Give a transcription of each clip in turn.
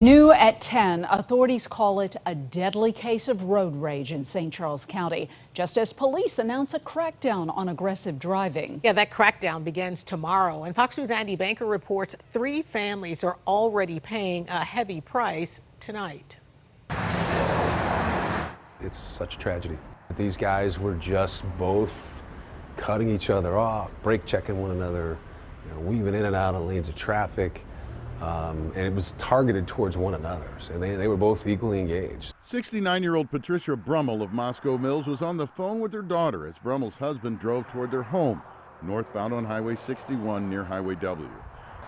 New at 10, authorities call it a deadly case of road rage in St. Charles County, just as police announce a crackdown on aggressive driving. Yeah, that crackdown begins tomorrow. And Fox News' Andy Banker reports 3 families are already paying a heavy price tonight. It's such a tragedy. These guys were just both cutting each other off, brake checking one another, weaving in and out of lanes of traffic. And it was targeted towards one another, so they were both equally engaged. 69-year-old Patricia Brummel of Moscow Mills was on the phone with her daughter as Brummel's husband drove toward their home, northbound on Highway 61 near Highway W.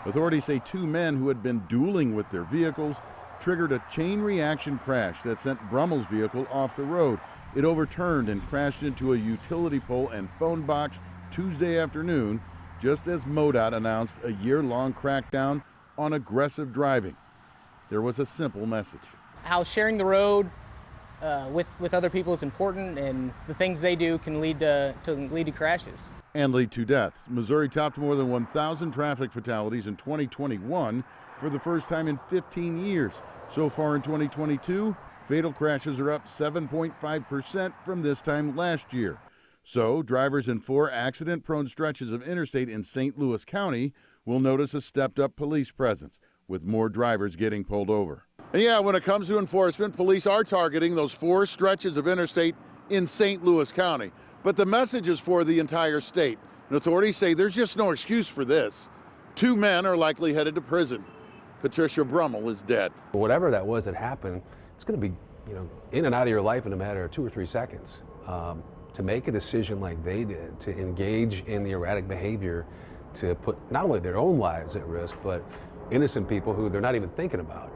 Authorities say 2 men who had been dueling with their vehicles triggered a chain reaction crash that sent Brummel's vehicle off the road. It overturned and crashed into a utility pole and phone box Tuesday afternoon, just as MoDOT announced a year-long crackdown on aggressive driving. There was a simple message. How sharing the road with other people is important, and the things they do can lead to crashes. And lead to deaths. Missouri topped more than 1,000 traffic fatalities in 2021 for the first time in 15 years. So far in 2022, fatal crashes are up 7.5% from this time last year. So drivers in 4 accident-prone stretches of interstate in St. Louis County will notice a stepped-up police presence, with more drivers getting pulled over. And yeah, when it comes to enforcement, police are targeting those 4 stretches of interstate in St. Louis County. But the message is for the entire state. And authorities say there's just no excuse for this. 2 men are likely headed to prison. Patricia Brummel is dead. Whatever that was that happened, it's going to be, in and out of your life in a matter of 2 or 3 seconds. To make a decision like they did, to engage in the erratic behavior, to put not only their own lives at risk, but innocent people who they're not even thinking about,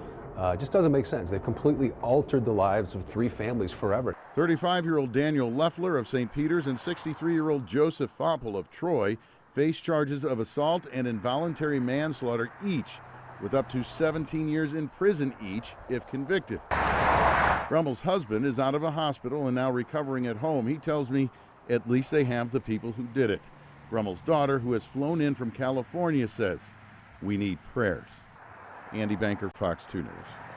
just doesn't make sense. They've completely altered the lives of 3 families forever. 35-year-old Daniel Leffler of St. Peter's and 63-year-old Joseph Foppel of Troy face charges of assault and involuntary manslaughter each, with up to 17 years in prison each if convicted. Brummel's husband is out of a hospital and now recovering at home. He tells me at least they have the people who did it. Brummel's daughter, who has flown in from California, says, "We need prayers." Andy Banker, Fox 2 News.